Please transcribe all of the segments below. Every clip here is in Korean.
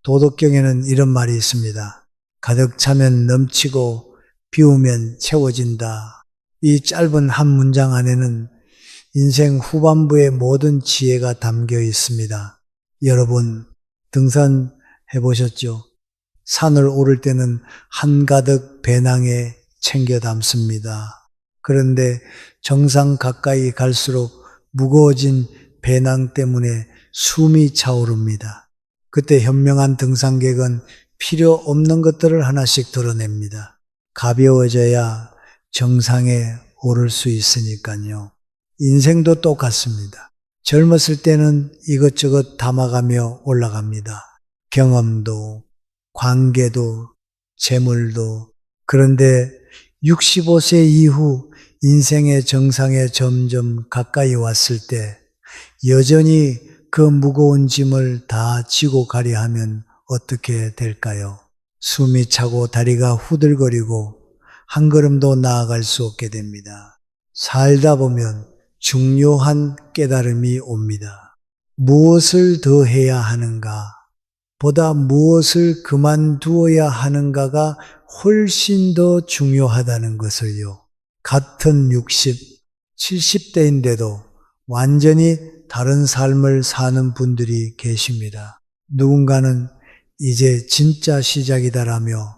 도덕경에는 이런 말이 있습니다. 가득 차면 넘치고 비우면 채워진다. 이 짧은 한 문장 안에는 인생 후반부의 모든 지혜가 담겨 있습니다. 여러분, 등산해 보셨죠? 산을 오를 때는 한가득 배낭에 챙겨 담습니다. 그런데 정상 가까이 갈수록 무거워진 배낭 때문에 숨이 차오릅니다. 그때 현명한 등산객은 필요 없는 것들을 하나씩 드러냅니다. 가벼워져야 정상에 오를 수 있으니까요. 인생도 똑같습니다. 젊었을 때는 이것저것 담아가며 올라갑니다. 경험도, 관계도, 재물도. 그런데 65세 이후 인생의 정상에 점점 가까이 왔을 때 여전히 그 무거운 짐을 다 지고 가려 하면 어떻게 될까요? 숨이 차고 다리가 후들거리고 한 걸음도 나아갈 수 없게 됩니다. 살다 보면 중요한 깨달음이 옵니다. 무엇을 더 해야 하는가? 보다 무엇을 그만두어야 하는가가 훨씬 더 중요하다는 것을요. 같은 60, 70대인데도 완전히 다른 삶을 사는 분들이 계십니다. 누군가는 이제 진짜 시작이다라며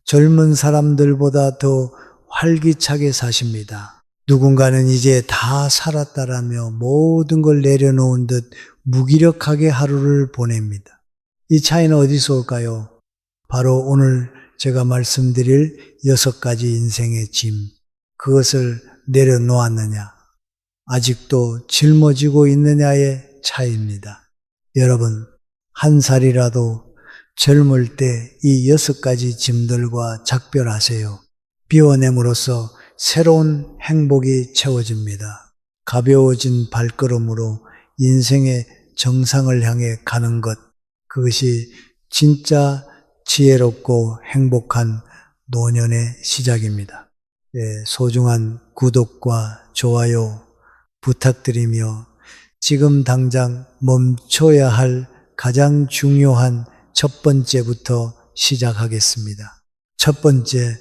젊은 사람들보다 더 활기차게 사십니다. 누군가는 이제 다 살았다라며 모든 걸 내려놓은 듯 무기력하게 하루를 보냅니다. 이 차이는 어디서 올까요? 바로 오늘 제가 말씀드릴 6가지 인생의 짐, 그것을 내려놓았느냐, 아직도 짊어지고 있느냐의 차이입니다. 여러분, 한 살이라도 젊을 때 이 6가지 짐들과 작별하세요. 비워냄으로써 새로운 행복이 채워집니다. 가벼워진 발걸음으로 인생의 정상을 향해 가는 것, 그것이 진짜 지혜롭고 행복한 노년의 시작입니다. 소중한 구독과 좋아요 부탁드리며 지금 당장 멈춰야 할 가장 중요한 첫 번째부터 시작하겠습니다. 첫 번째,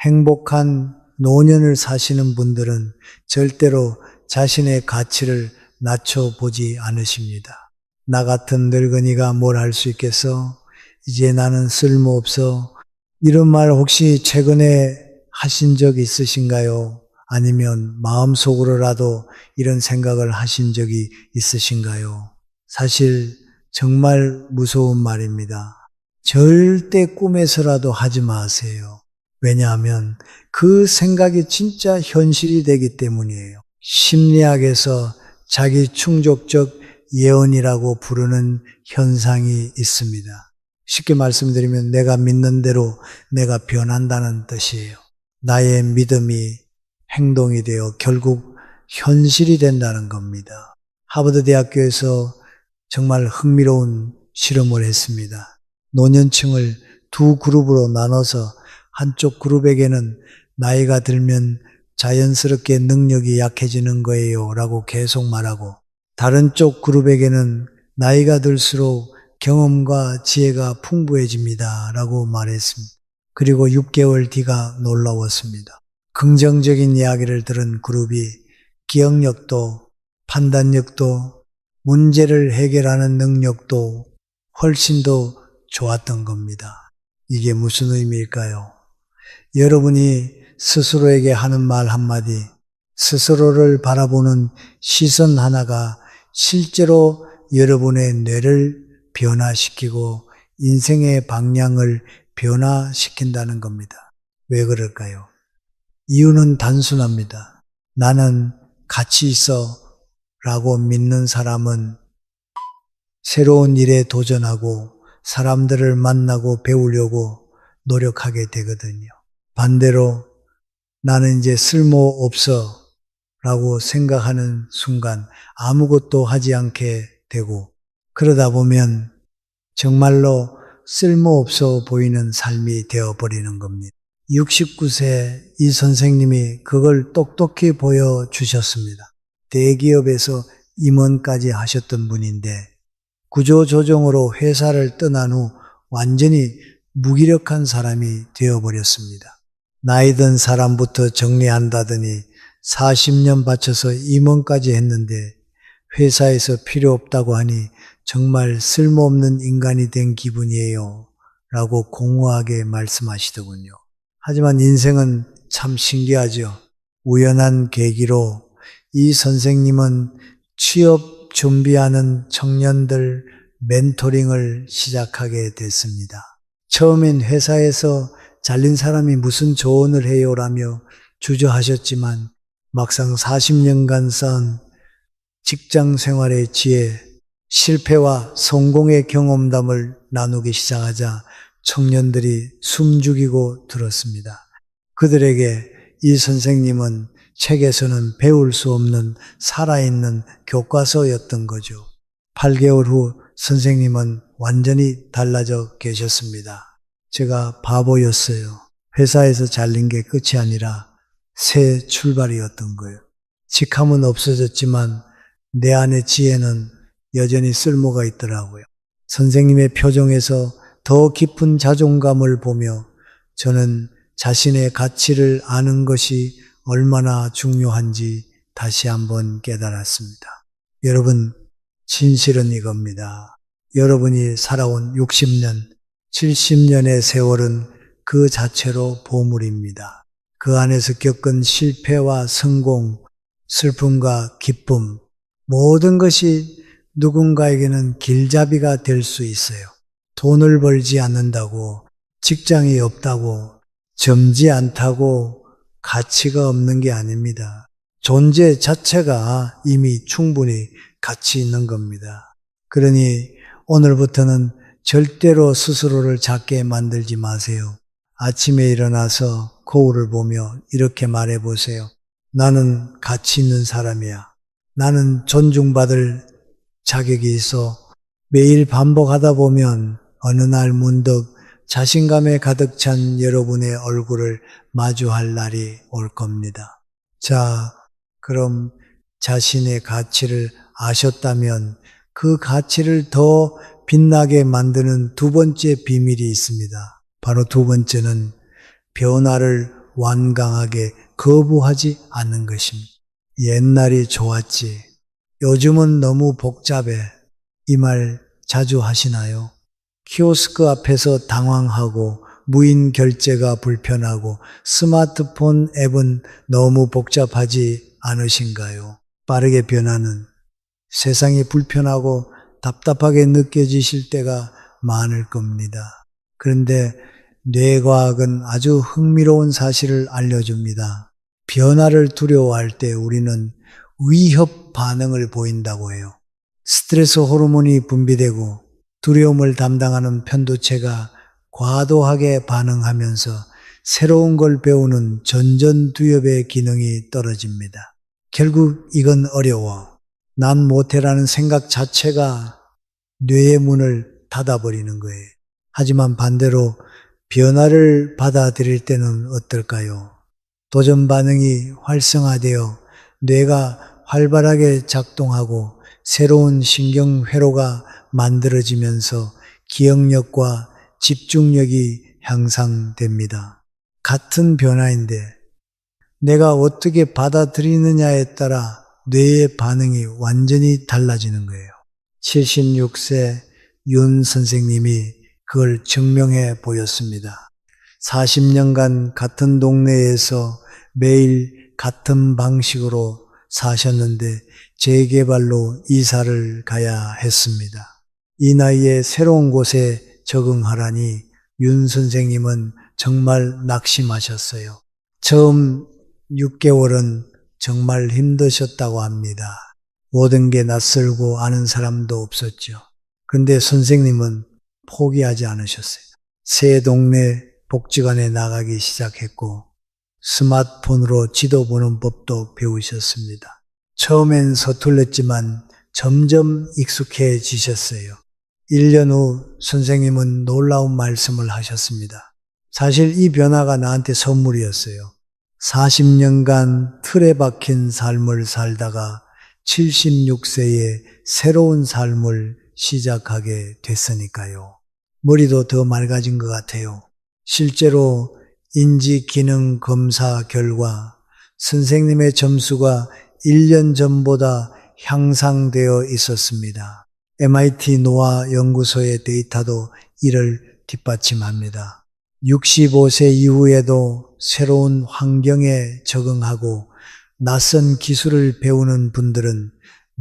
행복한 노년을 사시는 분들은 절대로 자신의 가치를 낮춰보지 않으십니다. 나 같은 늙은이가 뭘 할 수 있겠어? 이제 나는 쓸모없어. 이런 말 혹시 최근에 하신 적 있으신가요? 아니면 마음속으로라도 이런 생각을 하신 적이 있으신가요? 사실 정말 무서운 말입니다. 절대 꿈에서라도 하지 마세요. 왜냐하면 그 생각이 진짜 현실이 되기 때문이에요. 심리학에서 자기 충족적 예언이라고 부르는 현상이 있습니다. 쉽게 말씀드리면 내가 믿는 대로 내가 변한다는 뜻이에요. 나의 믿음이 행동이 되어 결국 현실이 된다는 겁니다. 하버드 대학교에서 정말 흥미로운 실험을 했습니다. 노년층을 두 그룹으로 나눠서 한쪽 그룹에게는 나이가 들면 자연스럽게 능력이 약해지는 거예요 라고 계속 말하고, 다른 쪽 그룹에게는 나이가 들수록 경험과 지혜가 풍부해집니다 라고 말했습니다. 그리고 6개월 뒤가 놀라웠습니다. 긍정적인 이야기를 들은 그룹이 기억력도 판단력도 문제를 해결하는 능력도 훨씬 더 좋았던 겁니다. 이게 무슨 의미일까요? 여러분이 스스로에게 하는 말 한마디, 스스로를 바라보는 시선 하나가 실제로 여러분의 뇌를 변화시키고 인생의 방향을 변화시킨다는 겁니다. 왜 그럴까요? 이유는 단순합니다. 나는 가치 있어 라고 믿는 사람은 새로운 일에 도전하고 사람들을 만나고 배우려고 노력하게 되거든요. 반대로 나는 이제 쓸모없어 라고 생각하는 순간 아무것도 하지 않게 되고, 그러다 보면 정말로 쓸모없어 보이는 삶이 되어버리는 겁니다. 69세 이 선생님이 그걸 똑똑히 보여주셨습니다. 대기업에서 임원까지 하셨던 분인데 구조조정으로 회사를 떠난 후 완전히 무기력한 사람이 되어버렸습니다. 나이 든 사람부터 정리한다더니 40년 바쳐서 임원까지 했는데 회사에서 필요 없다고 하니 정말 쓸모없는 인간이 된 기분이에요. 라고 공허하게 말씀하시더군요. 하지만 인생은 참 신기하죠. 우연한 계기로 이 선생님은 취업 준비하는 청년들 멘토링을 시작하게 됐습니다. 처음엔 회사에서 잘린 사람이 무슨 조언을 해요라며 주저하셨지만 막상 40년간 쌓은 직장 생활의 지혜, 실패와 성공의 경험담을 나누기 시작하자 청년들이 숨죽이고 들었습니다. 그들에게 이 선생님은 책에서는 배울 수 없는 살아있는 교과서였던 거죠. 8개월 후 선생님은 완전히 달라져 계셨습니다. 제가 바보였어요. 회사에서 잘린 게 끝이 아니라 새 출발이었던 거예요. 직함은 없어졌지만 내 안의 지혜는 여전히 쓸모가 있더라고요. 선생님의 표정에서 더 깊은 자존감을 보며 저는 자신의 가치를 아는 것이 얼마나 중요한지 다시 한번 깨달았습니다. 여러분, 진실은 이겁니다. 여러분이 살아온 60년, 70년의 세월은 그 자체로 보물입니다. 그 안에서 겪은 실패와 성공, 슬픔과 기쁨, 모든 것이 누군가에게는 길잡이가 될 수 있어요. 돈을 벌지 않는다고, 직장이 없다고, 젊지 않다고 가치가 없는 게 아닙니다. 존재 자체가 이미 충분히 가치 있는 겁니다. 그러니 오늘부터는 절대로 스스로를 작게 만들지 마세요. 아침에 일어나서 거울을 보며 이렇게 말해보세요. 나는 가치 있는 사람이야. 나는 존중받을 자격이 있어. 매일 반복하다 보면 어느 날 문득 자신감에 가득 찬 여러분의 얼굴을 마주할 날이 올 겁니다. 자, 그럼 자신의 가치를 아셨다면 그 가치를 더 빛나게 만드는 두 번째 비밀이 있습니다. 바로 두 번째는 변화를 완강하게 거부하지 않는 것입니다. 옛날이 좋았지. 요즘은 너무 복잡해. 이 말 자주 하시나요? 키오스크 앞에서 당황하고 무인 결제가 불편하고 스마트폰 앱은 너무 복잡하지 않으신가요? 빠르게 변하는 세상이 불편하고 답답하게 느껴지실 때가 많을 겁니다. 그런데 뇌과학은 아주 흥미로운 사실을 알려줍니다. 변화를 두려워할 때 우리는 위협 반응을 보인다고 해요. 스트레스 호르몬이 분비되고 두려움을 담당하는 편도체가 과도하게 반응하면서 새로운 걸 배우는 전전두엽의 기능이 떨어집니다. 결국 이건 어려워. 난 못해라는 생각 자체가 뇌의 문을 닫아버리는 거예요. 하지만 반대로 변화를 받아들일 때는 어떨까요? 도전 반응이 활성화되어 뇌가 활발하게 작동하고 새로운 신경회로가 만들어지면서 기억력과 집중력이 향상됩니다. 같은 변화인데 내가 어떻게 받아들이느냐에 따라 뇌의 반응이 완전히 달라지는 거예요. 76세 윤 선생님이 그걸 증명해 보였습니다. 40년간 같은 동네에서 매일 같은 방식으로 사셨는데 재개발로 이사를 가야 했습니다. 이 나이에 새로운 곳에 적응하라니 윤 선생님은 정말 낙심하셨어요. 처음 6개월은 정말 힘드셨다고 합니다. 모든 게 낯설고 아는 사람도 없었죠. 그런데 선생님은 포기하지 않으셨어요. 새 동네 복지관에 나가기 시작했고 스마트폰으로 지도 보는 법도 배우셨습니다. 처음엔 서툴렀지만 점점 익숙해지셨어요. 1년 후 선생님은 놀라운 말씀을 하셨습니다. 사실 이 변화가 나한테 선물이었어요. 40년간 틀에 박힌 삶을 살다가 76세에 새로운 삶을 시작하게 됐으니까요. 머리도 더 맑아진 것 같아요. 실제로 인지 기능 검사 결과 선생님의 점수가 1년 전보다 향상되어 있었습니다. MIT 노아 연구소의 데이터도 이를 뒷받침합니다. 65세 이후에도 새로운 환경에 적응하고 낯선 기술을 배우는 분들은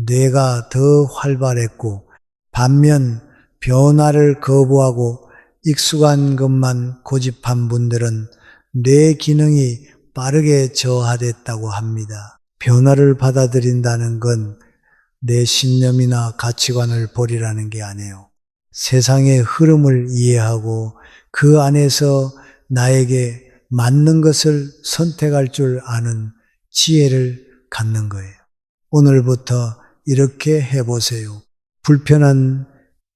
뇌가 더 활발했고, 반면 변화를 거부하고 익숙한 것만 고집한 분들은 뇌 기능이 빠르게 저하됐다고 합니다. 변화를 받아들인다는 건 내 신념이나 가치관을 버리라는 게 아니에요. 세상의 흐름을 이해하고 그 안에서 나에게 맞는 것을 선택할 줄 아는 지혜를 갖는 거예요. 오늘부터 이렇게 해보세요. 불편한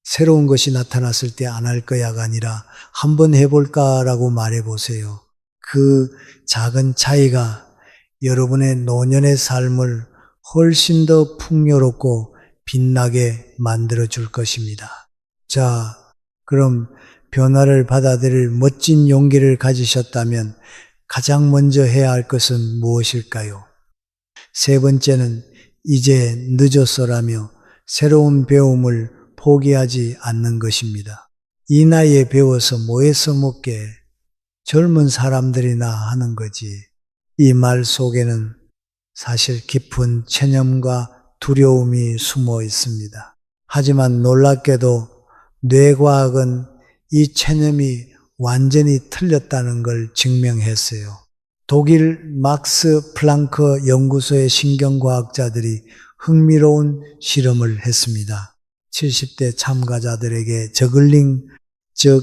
새로운 것이 나타났을 때 안 할 거야가 아니라 한번 해볼까라고 말해보세요. 그 작은 차이가 여러분의 노년의 삶을 훨씬 더 풍요롭고 빛나게 만들어줄 것입니다. 자, 그럼 변화를 받아들일 멋진 용기를 가지셨다면 가장 먼저 해야 할 것은 무엇일까요? 세 번째는 이제 늦었어라며 새로운 배움을 포기하지 않는 것입니다. 이 나이에 배워서 뭐에 써먹게 젊은 사람들이나 하는 거지. 이 말 속에는 사실 깊은 체념과 두려움이 숨어 있습니다. 하지만 놀랍게도 뇌과학은 이 체념이 완전히 틀렸다는 걸 증명했어요. 독일 막스 플랑크 연구소의 신경과학자들이 흥미로운 실험을 했습니다. 70대 참가자들에게 저글링, 즉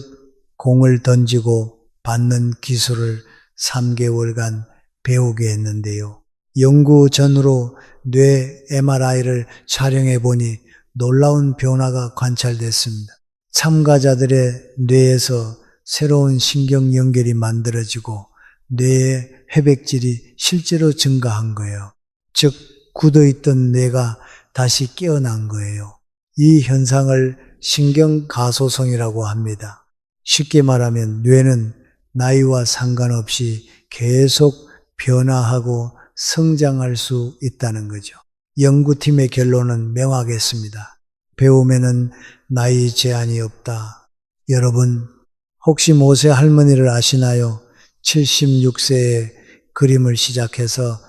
공을 던지고 받는 기술을 3개월간 배우게 했는데요. 연구 전후로 뇌 MRI를 촬영해 보니 놀라운 변화가 관찰됐습니다. 참가자들의 뇌에서 새로운 신경 연결이 만들어지고 뇌의 회백질이 실제로 증가한 거예요. 즉 굳어있던 뇌가 다시 깨어난 거예요. 이 현상을 신경가소성이라고 합니다. 쉽게 말하면 뇌는 나이와 상관없이 계속 변화하고 성장할 수 있다는 거죠. 연구팀의 결론은 명확했습니다. 배움에는 나이 제한이 없다. 여러분, 혹시 모세 할머니를 아시나요? 76세에 그림을 시작해서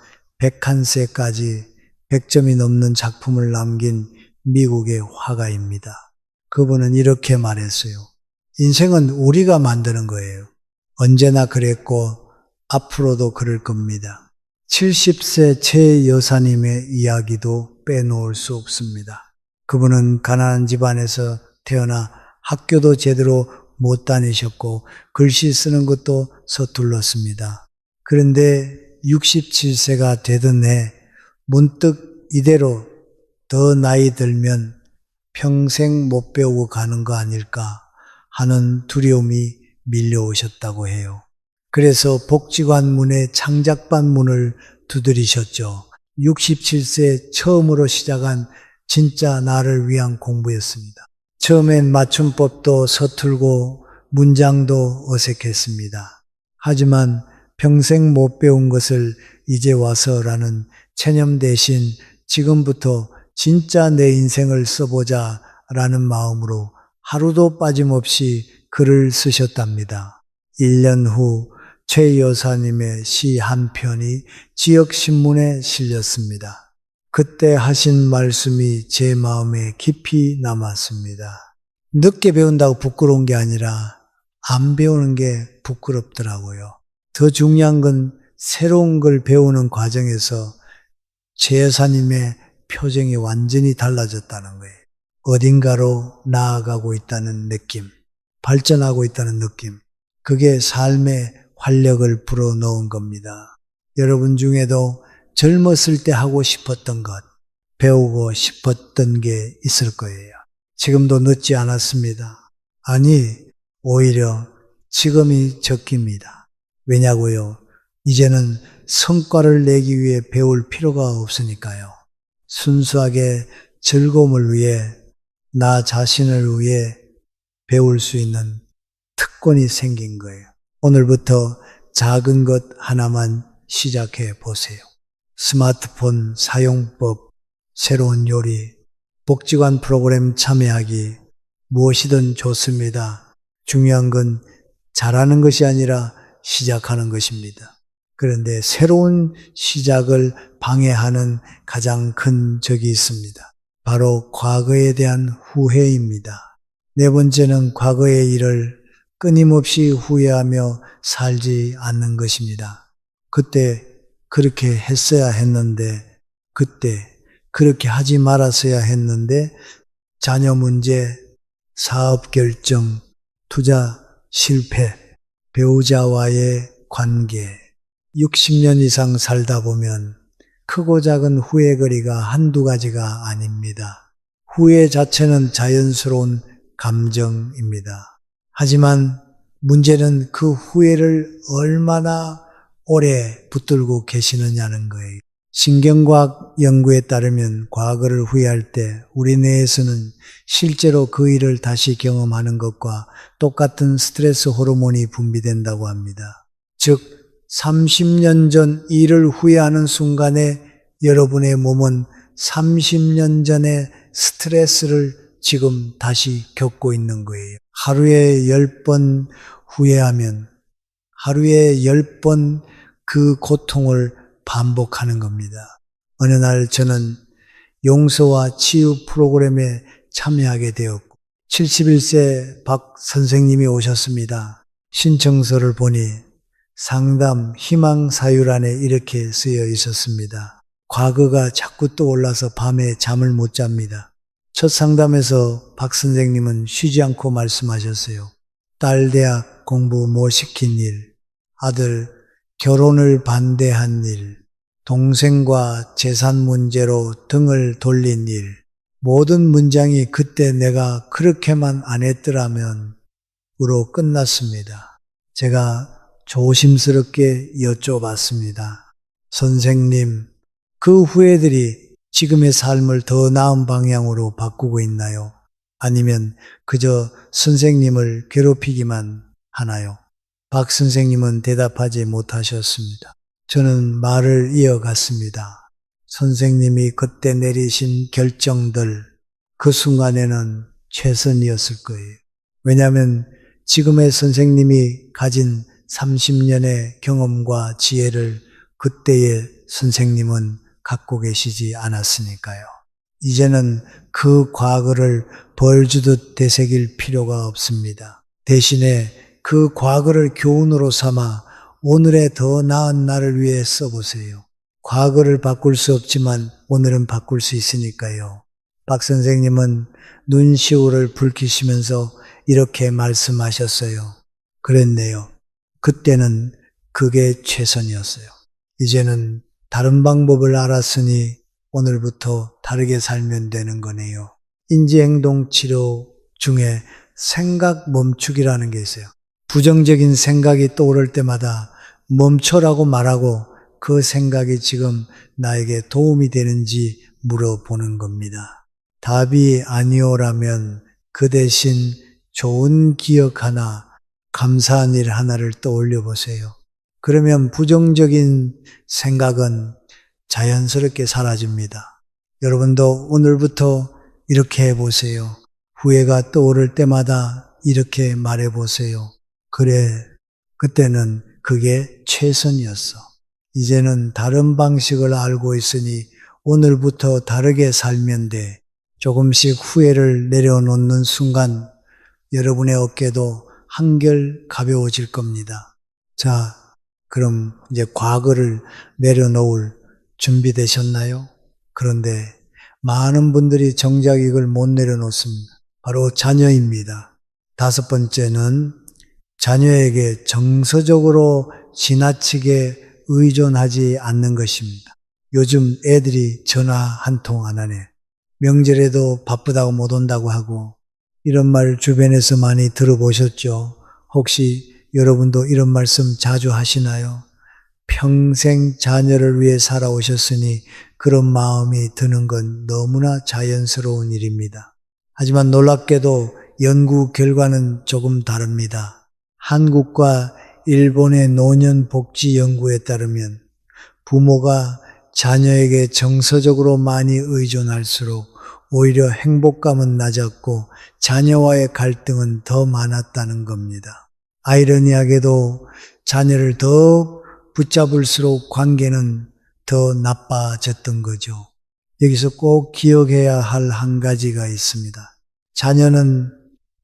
101세까지 100점이 넘는 작품을 남긴 미국의 화가입니다. 그분은 이렇게 말했어요. 인생은 우리가 만드는 거예요. 언제나 그랬고 앞으로도 그럴 겁니다. 70세 최 여사님의 이야기도 빼놓을 수 없습니다. 그분은 가난한 집안에서 태어나 학교도 제대로 못 다니셨고 글씨 쓰는 것도 서툴렀습니다. 그런데 67세가 되던 해 문득 이대로 더 나이 들면 평생 못 배우고 가는 거 아닐까 하는 두려움이 밀려오셨다고 해요. 그래서 복지관 문에 창작반 문을 두드리셨죠. 67세 처음으로 시작한 진짜 나를 위한 공부였습니다. 처음엔 맞춤법도 서툴고 문장도 어색했습니다. 하지만 평생 못 배운 것을 이제 와서라는 체념 대신 지금부터 진짜 내 인생을 써보자 라는 마음으로 하루도 빠짐없이 글을 쓰셨답니다. 1년 후 최 여사님의 시 한 편이 지역신문에 실렸습니다. 그때 하신 말씀이 제 마음에 깊이 남았습니다. 늦게 배운다고 부끄러운 게 아니라 안 배우는 게 부끄럽더라고요. 더 중요한 건 새로운 걸 배우는 과정에서 최 여사님의 표정이 완전히 달라졌다는 거예요. 어딘가로 나아가고 있다는 느낌, 발전하고 있다는 느낌. 그게 삶의 활력을 불어넣은 겁니다. 여러분 중에도 젊었을 때 하고 싶었던 것, 배우고 싶었던 게 있을 거예요. 지금도 늦지 않았습니다. 아니, 오히려 지금이 적기입니다. 왜냐고요? 이제는 성과를 내기 위해 배울 필요가 없으니까요. 순수하게 즐거움을 위해, 나 자신을 위해 배울 수 있는 특권이 생긴 거예요. 오늘부터 작은 것 하나만 시작해 보세요. 스마트폰 사용법, 새로운 요리, 복지관 프로그램 참여하기, 무엇이든 좋습니다. 중요한 건 잘하는 것이 아니라 시작하는 것입니다. 그런데 새로운 시작을 방해하는 가장 큰 적이 있습니다. 바로 과거에 대한 후회입니다. 네 번째는 과거의 일을 끊임없이 후회하며 살지 않는 것입니다. 그때 그렇게 했어야 했는데, 그때 그렇게 하지 말았어야 했는데, 자녀 문제, 사업 결정, 투자 실패, 배우자와의 관계, 60년 이상 살다 보면 크고 작은 후회거리가 한두 가지가 아닙니다. 후회 자체는 자연스러운 감정입니다. 하지만 문제는 그 후회를 얼마나 오래 붙들고 계시느냐는 거예요. 신경과학 연구에 따르면 과거를 후회할 때 우리 뇌에서는 실제로 그 일을 다시 경험하는 것과 똑같은 스트레스 호르몬이 분비된다고 합니다. 즉 30년 전 일을 후회하는 순간에 여러분의 몸은 30년 전의 스트레스를 지금 다시 겪고 있는 거예요. 하루에 10번 후회하면 하루에 10번 그 고통을 반복하는 겁니다. 어느 날 저는 용서와 치유 프로그램에 참여하게 되었고 71세 박 선생님이 오셨습니다. 신청서를 보니 상담 희망 사유란에 이렇게 쓰여 있었습니다. 과거가 자꾸 떠올라서 밤에 잠을 못 잡니다. 첫 상담에서 박 선생님은 쉬지 않고 말씀하셨어요. 딸 대학 공부 못 시킨 일, 아들 결혼을 반대한 일, 동생과 재산 문제로 등을 돌린 일, 모든 문장이 그때 내가 그렇게만 안 했더라면 으로 끝났습니다. 제가 조심스럽게 여쭤봤습니다. 선생님, 그 후회들이 지금의 삶을 더 나은 방향으로 바꾸고 있나요? 아니면 그저 선생님을 괴롭히기만 하나요? 박 선생님은 대답하지 못하셨습니다. 저는 말을 이어갔습니다. 선생님이 그때 내리신 결정들, 그 순간에는 최선이었을 거예요. 왜냐하면 지금의 선생님이 가진 30년의 경험과 지혜를 그때의 선생님은 갖고 계시지 않았으니까요. 이제는 그 과거를 벌주듯 되새길 필요가 없습니다. 대신에 그 과거를 교훈으로 삼아 오늘의 더 나은 날을 위해 써보세요. 과거를 바꿀 수 없지만 오늘은 바꿀 수 있으니까요. 박 선생님은 눈시울을 붉히시면서 이렇게 말씀하셨어요. 그랬네요. 그때는 그게 최선이었어요. 이제는 다른 방법을 알았으니 오늘부터 다르게 살면 되는 거네요. 인지행동치료 중에 생각 멈추기라는 게 있어요. 부정적인 생각이 떠오를 때마다 멈춰라고 말하고 그 생각이 지금 나에게 도움이 되는지 물어보는 겁니다. 답이 아니오라면 그 대신 좋은 기억 하나, 감사한 일 하나를 떠올려 보세요. 그러면 부정적인 생각은 자연스럽게 사라집니다. 여러분도 오늘부터 이렇게 해보세요. 후회가 떠오를 때마다 이렇게 말해보세요. 그래, 그때는 그게 최선이었어. 이제는 다른 방식을 알고 있으니 오늘부터 다르게 살면 돼. 조금씩 후회를 내려놓는 순간 여러분의 어깨도 한결 가벼워질 겁니다. 자, 그럼 이제 과거를 내려놓을 준비되셨나요? 그런데 많은 분들이 정작 이걸 못 내려놓습니다. 바로 자녀입니다. 다섯 번째는 자녀에게 정서적으로 지나치게 의존하지 않는 것입니다. 요즘 애들이 전화 한 통 안 하네. 명절에도 바쁘다고 못 온다고 하고 이런 말 주변에서 많이 들어보셨죠? 혹시 여러분도 이런 말씀 자주 하시나요? 평생 자녀를 위해 살아오셨으니 그런 마음이 드는 건 너무나 자연스러운 일입니다. 하지만 놀랍게도 연구 결과는 조금 다릅니다. 한국과 일본의 노년 복지 연구에 따르면 부모가 자녀에게 정서적으로 많이 의존할수록 오히려 행복감은 낮았고 자녀와의 갈등은 더 많았다는 겁니다. 아이러니하게도 자녀를 더 붙잡을수록 관계는 더 나빠졌던 거죠. 여기서 꼭 기억해야 할 한 가지가 있습니다. 자녀는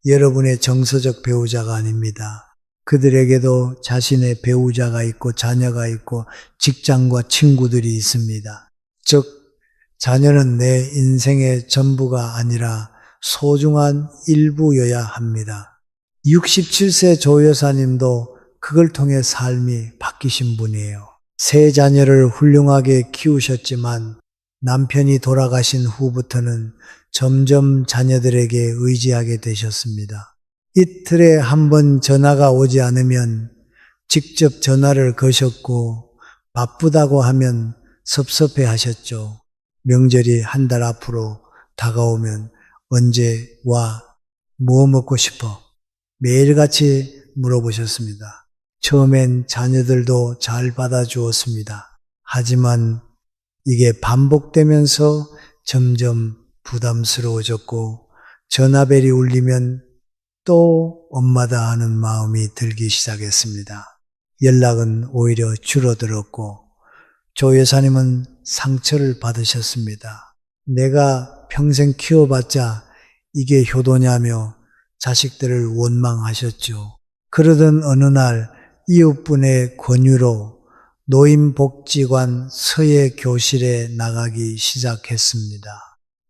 여러분의 정서적 배우자가 아닙니다. 그들에게도 자신의 배우자가 있고 자녀가 있고 직장과 친구들이 있습니다. 즉, 자녀는 내 인생의 전부가 아니라 소중한 일부여야 합니다. 67세 조 여사님도 그걸 통해 삶이 바뀌신 분이에요. 세 자녀를 훌륭하게 키우셨지만 남편이 돌아가신 후부터는 점점 자녀들에게 의지하게 되셨습니다. 이틀에 한 번 전화가 오지 않으면 직접 전화를 거셨고 바쁘다고 하면 섭섭해 하셨죠. 명절이 한 달 앞으로 다가오면 언제 와? 뭐 먹고 싶어? 매일같이 물어보셨습니다. 처음엔 자녀들도 잘 받아주었습니다. 하지만 이게 반복되면서 점점 부담스러워졌고 전화벨이 울리면 또 엄마다 하는 마음이 들기 시작했습니다. 연락은 오히려 줄어들었고 조 여사님은 상처를 받으셨습니다. 내가 평생 키워봤자 이게 효도냐며 자식들을 원망하셨죠. 그러던 어느 날 이웃분의 권유로 노인복지관 서예교실에 나가기 시작했습니다.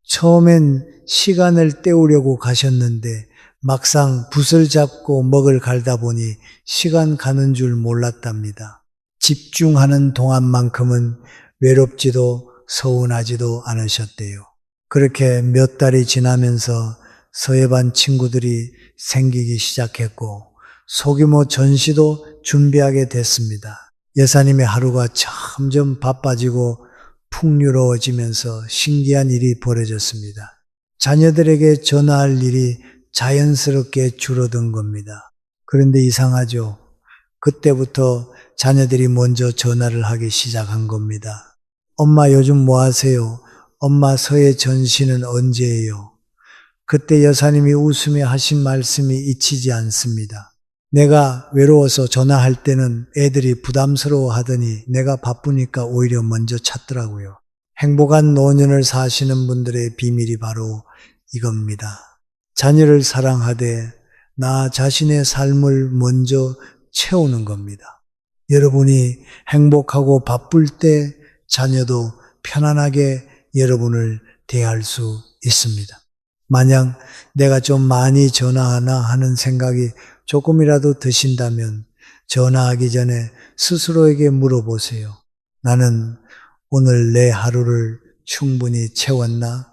처음엔 시간을 때우려고 가셨는데 막상 붓을 잡고 먹을 갈다 보니 시간 가는 줄 몰랐답니다. 집중하는 동안만큼은 외롭지도 서운하지도 않으셨대요. 그렇게 몇 달이 지나면서 서예반 친구들이 생기기 시작했고 소규모 전시도 준비하게 됐습니다. 여사님의 하루가 점점 바빠지고 풍요로워지면서 신기한 일이 벌어졌습니다. 자녀들에게 전화할 일이 자연스럽게 줄어든 겁니다. 그런데 이상하죠. 그때부터 자녀들이 먼저 전화를 하기 시작한 겁니다. 엄마 요즘 뭐 하세요? 엄마 서예 전시는 언제예요? 그때 여사님이 웃으며 하신 말씀이 잊히지 않습니다. 내가 외로워서 전화할 때는 애들이 부담스러워 하더니 내가 바쁘니까 오히려 먼저 찾더라고요. 행복한 노년을 사시는 분들의 비밀이 바로 이겁니다. 자녀를 사랑하되 나 자신의 삶을 먼저 채우는 겁니다. 여러분이 행복하고 바쁠 때 자녀도 편안하게 여러분을 대할 수 있습니다. 만약 내가 좀 많이 전화하나 하는 생각이 조금이라도 드신다면 전화하기 전에 스스로에게 물어보세요. 나는 오늘 내 하루를 충분히 채웠나?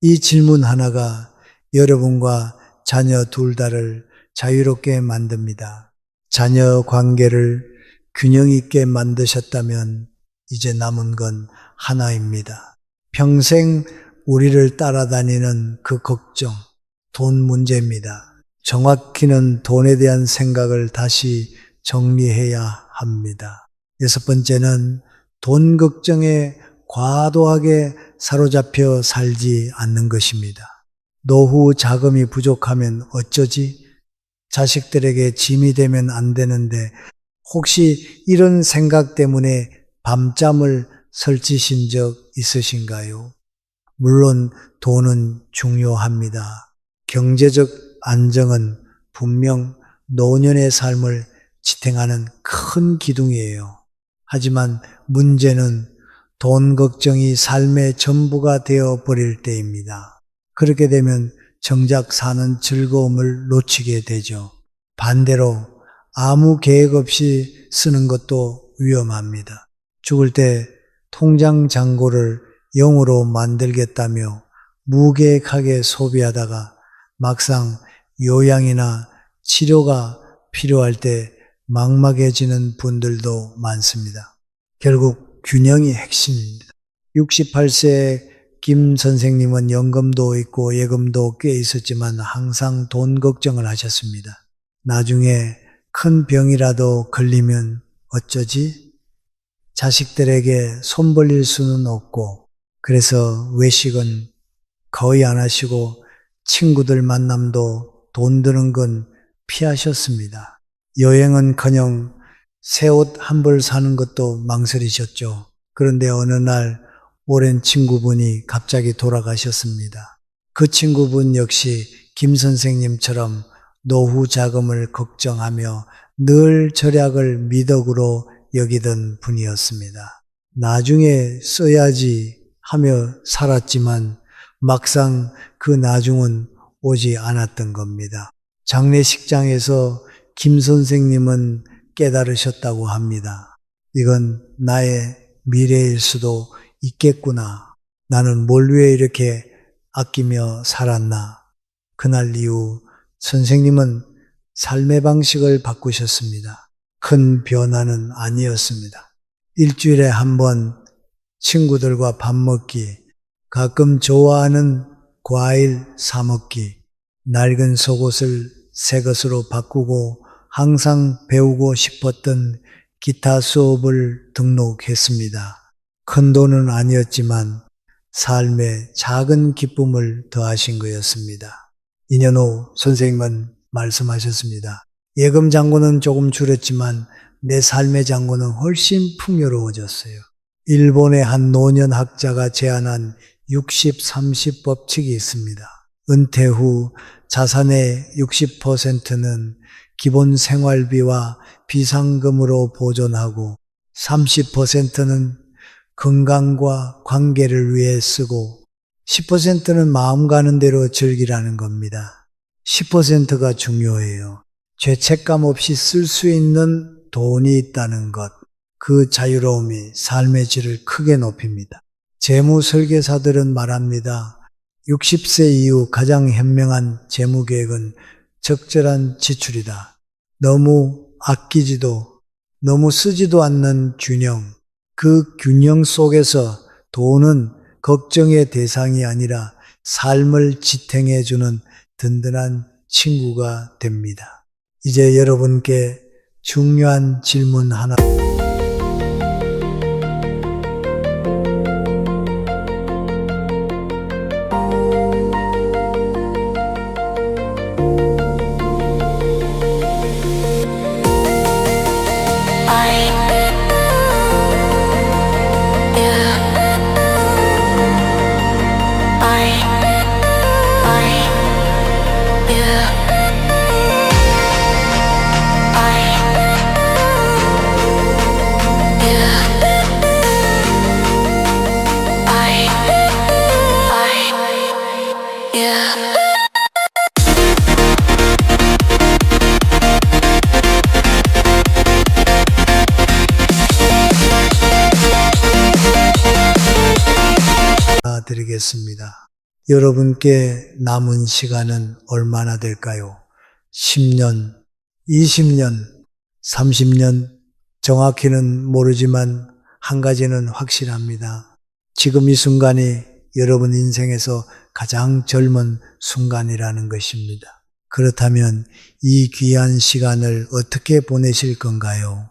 이 질문 하나가 여러분과 자녀 둘 다를 자유롭게 만듭니다. 자녀 관계를 균형 있게 만드셨다면 이제 남은 건 하나입니다. 평생 우리를 따라다니는 그 걱정, 돈 문제입니다. 정확히는 돈에 대한 생각을 다시 정리해야 합니다. 여섯 번째는 돈 걱정에 과도하게 사로잡혀 살지 않는 것입니다. 노후 자금이 부족하면 어쩌지? 자식들에게 짐이 되면 안 되는데 혹시 이런 생각 때문에 밤잠을 설치신 적 있으신가요? 물론 돈은 중요합니다. 경제적 안정은 분명 노년의 삶을 지탱하는 큰 기둥이에요. 하지만 문제는 돈 걱정이 삶의 전부가 되어 버릴 때입니다. 그렇게 되면 정작 사는 즐거움을 놓치게 되죠. 반대로 아무 계획 없이 쓰는 것도 위험합니다. 죽을 때 통장 잔고를 0으로 만들겠다며 무계획하게 소비하다가 막상 요양이나 치료가 필요할 때 막막해지는 분들도 많습니다. 결국 균형이 핵심입니다. 68세에 김 선생님은 연금도 있고 예금도 꽤 있었지만 항상 돈 걱정을 하셨습니다. 나중에 큰 병이라도 걸리면 어쩌지? 자식들에게 손 벌릴 수는 없고, 그래서 외식은 거의 안 하시고 친구들 만남도 돈 드는 건 피하셨습니다. 여행은커녕 새 옷 한 벌 사는 것도 망설이셨죠. 그런데 어느 날 오랜 친구분이 갑자기 돌아가셨습니다. 그 친구분 역시 김 선생님처럼 노후 자금을 걱정하며 늘 절약을 미덕으로 여기던 분이었습니다. 나중에 써야지 하며 살았지만 막상 그 나중은 오지 않았던 겁니다. 장례식장에서 김 선생님은 깨달으셨다고 합니다. 이건 나의 미래일 수도 있겠구나. 나는 뭘 위해 이렇게 아끼며 살았나. 그날 이후 선생님은 삶의 방식을 바꾸셨습니다. 큰 변화는 아니었습니다. 일주일에 한 번 친구들과 밥 먹기, 가끔 좋아하는 과일 사 먹기, 낡은 속옷을 새 것으로 바꾸고 항상 배우고 싶었던 기타 수업을 등록했습니다. 큰 돈은 아니었지만 삶에 작은 기쁨을 더하신 거였습니다. 2년 후 선생님은 말씀하셨습니다. 예금 잔고는 조금 줄었지만 내 삶의 잔고는 훨씬 풍요로워졌어요. 일본의 한 노년학자가 제안한 60-30 법칙이 있습니다. 은퇴 후 자산의 60%는 기본 생활비와 비상금으로 보존하고 30%는 건강과 관계를 위해 쓰고 10%는 마음 가는 대로 즐기라는 겁니다. 10%가 중요해요. 죄책감 없이 쓸 수 있는 돈이 있다는 것, 그 자유로움이 삶의 질을 크게 높입니다. 재무 설계사들은 말합니다. 60세 이후 가장 현명한 재무 계획은 적절한 지출이다. 너무 아끼지도 너무 쓰지도 않는 균형. 그 균형 속에서 돈은 걱정의 대상이 아니라 삶을 지탱해주는 든든한 친구가 됩니다. 이제 여러분께 중요한 질문 하나. 드리겠습니다. 여러분께 남은 시간은 얼마나 될까요? 10년, 20년, 30년, 정확히는 모르지만 한 가지는 확실합니다. 지금 이 순간이 여러분 인생에서 가장 젊은 순간이라는 것입니다. 그렇다면 이 귀한 시간을 어떻게 보내실 건가요?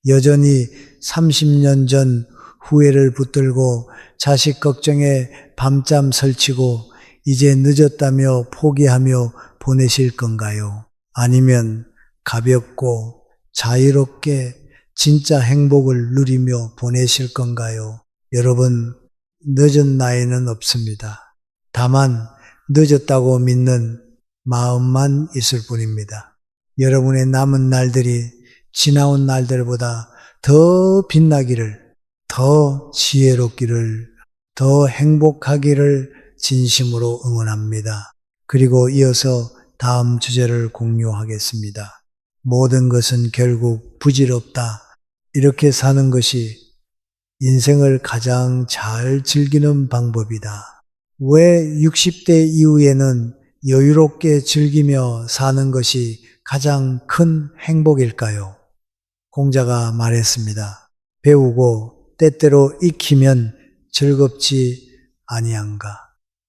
여전히 30년 전 후회를 붙들고 자식 걱정에 밤잠 설치고 이제 늦었다며 포기하며 보내실 건가요? 아니면 가볍고 자유롭게 진짜 행복을 누리며 보내실 건가요? 여러분, 늦은 나이는 없습니다. 다만 늦었다고 믿는 마음만 있을 뿐입니다. 여러분의 남은 날들이 지나온 날들보다 더 빛나기를, 더 지혜롭기를, 더 행복하기를 진심으로 응원합니다. 그리고 이어서 다음 주제를 공유하겠습니다. 모든 것은 결국 부질없다. 이렇게 사는 것이 인생을 가장 잘 즐기는 방법이다. 왜 60대 이후에는 여유롭게 즐기며 사는 것이 가장 큰 행복일까요? 공자가 말했습니다. 배우고 때때로 익히면 즐겁지 아니한가.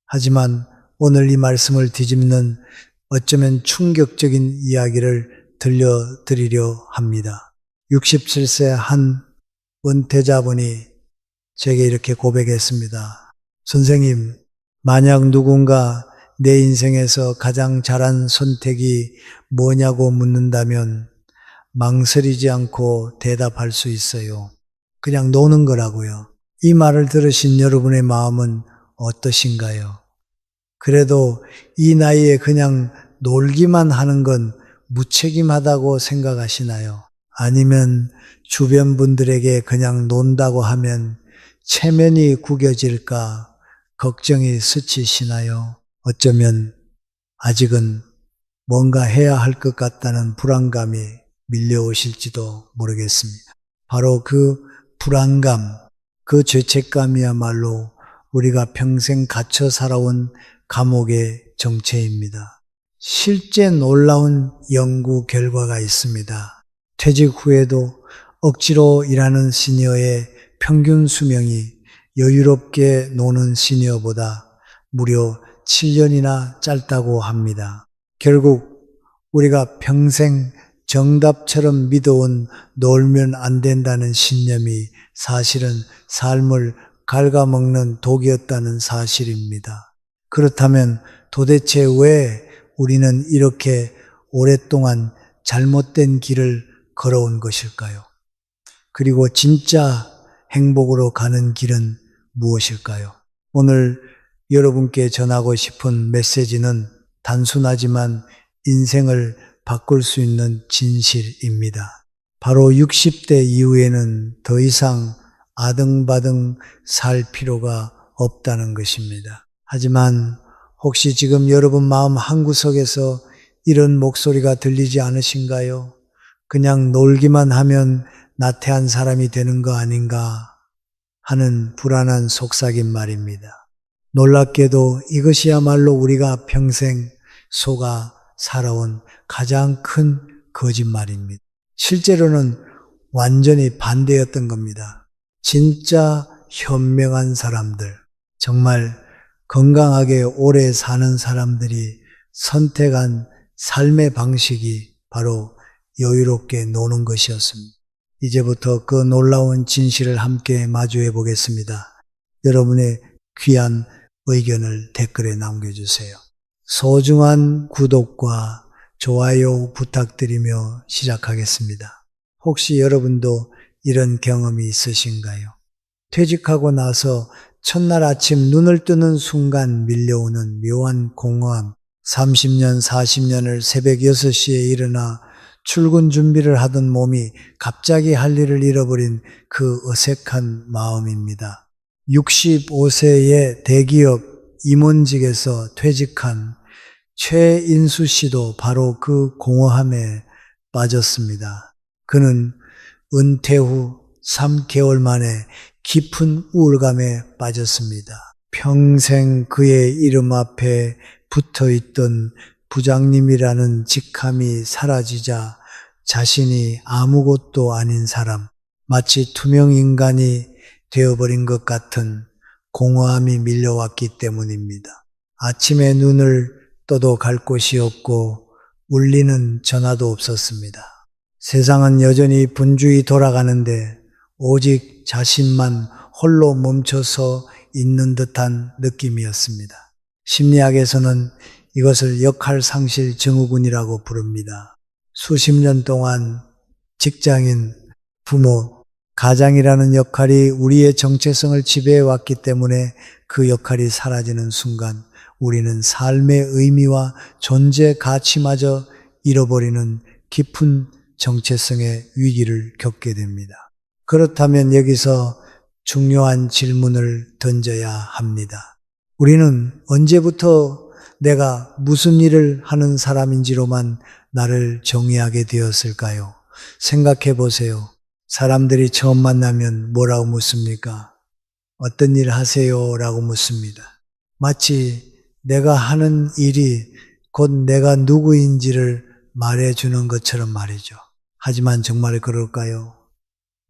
하지만 오늘 이 말씀을 뒤집는 어쩌면 충격적인 이야기를 들려드리려 합니다. 67세 한 은퇴자분이 제게 이렇게 고백했습니다. 선생님, 만약 누군가 내 인생에서 가장 잘한 선택이 뭐냐고 묻는다면 망설이지 않고 대답할 수 있어요. 그냥 노는 거라고요. 이 말을 들으신 여러분의 마음은 어떠신가요? 그래도 이 나이에 그냥 놀기만 하는 건 무책임하다고 생각하시나요? 아니면 주변 분들에게 그냥 논다고 하면 체면이 구겨질까 걱정이 스치시나요? 어쩌면 아직은 뭔가 해야 할 것 같다는 불안감이 밀려오실지도 모르겠습니다. 바로 그 불안감, 그 죄책감이야말로 우리가 평생 갇혀 살아온 감옥의 정체입니다. 실제 놀라운 연구 결과가 있습니다. 퇴직 후에도 억지로 일하는 시니어의 평균 수명이 여유롭게 노는 시니어보다 무려 7년이나 짧다고 합니다. 결국 우리가 평생 정답처럼 믿어온 놀면 안 된다는 신념이 사실은 삶을 갉아먹는 독이었다는 사실입니다. 그렇다면 도대체 왜 우리는 이렇게 오랫동안 잘못된 길을 걸어온 것일까요? 그리고 진짜 행복으로 가는 길은 무엇일까요? 오늘 여러분께 전하고 싶은 메시지는 단순하지만 인생을 바꿀 수 있는 진실입니다. 바로 60대 이후에는 더 이상 아등바등 살 필요가 없다는 것입니다. 하지만 혹시 지금 여러분 마음 한구석에서 이런 목소리가 들리지 않으신가요? 그냥 놀기만 하면 나태한 사람이 되는 거 아닌가 하는 불안한 속삭임 말입니다. 놀랍게도 이것이야말로 우리가 평생 속아 살아온 가장 큰 거짓말입니다. 실제로는 완전히 반대였던 겁니다. 진짜 현명한 사람들, 정말 건강하게 오래 사는 사람들이 선택한 삶의 방식이 바로 여유롭게 노는 것이었습니다. 이제부터 그 놀라운 진실을 함께 마주해 보겠습니다. 여러분의 귀한 의견을 댓글에 남겨주세요. 소중한 구독과 좋아요 부탁드리며 시작하겠습니다. 혹시 여러분도 이런 경험이 있으신가요? 퇴직하고 나서 첫날 아침 눈을 뜨는 순간 밀려오는 묘한 공허함, 30년, 40년을 새벽 6시에 일어나 출근 준비를 하던 몸이 갑자기 할 일을 잃어버린 그 어색한 마음입니다. 65세의 대기업 임원직에서 퇴직한 최인수 씨도 바로 그 공허함에 빠졌습니다. 그는 은퇴 후 3개월 만에 깊은 우울감에 빠졌습니다. 평생 그의 이름 앞에 붙어있던 부장님이라는 직함이 사라지자 자신이 아무것도 아닌 사람, 마치 투명인간이 되어버린 것 같은 공허함이 밀려왔기 때문입니다. 아침에 눈을 떠도 갈 곳이 없고 울리는 전화도 없었습니다. 세상은 여전히 분주히 돌아가는데 오직 자신만 홀로 멈춰서 있는 듯한 느낌이었습니다. 심리학에서는 이것을 역할상실 증후군이라고 부릅니다. 수십 년 동안 직장인, 부모, 가장이라는 역할이 우리의 정체성을 지배해 왔기 때문에 그 역할이 사라지는 순간 우리는 삶의 의미와 존재 가치마저 잃어버리는 깊은 정체성의 위기를 겪게 됩니다. 그렇다면 여기서 중요한 질문을 던져야 합니다. 우리는 언제부터 내가 무슨 일을 하는 사람인지로만 나를 정의하게 되었을까요? 생각해 보세요. 사람들이 처음 만나면 뭐라고 묻습니까? 어떤 일 하세요? 라고 묻습니다. 마치 내가 하는 일이 곧 내가 누구인지를 말해주는 것처럼 말이죠. 하지만 정말 그럴까요?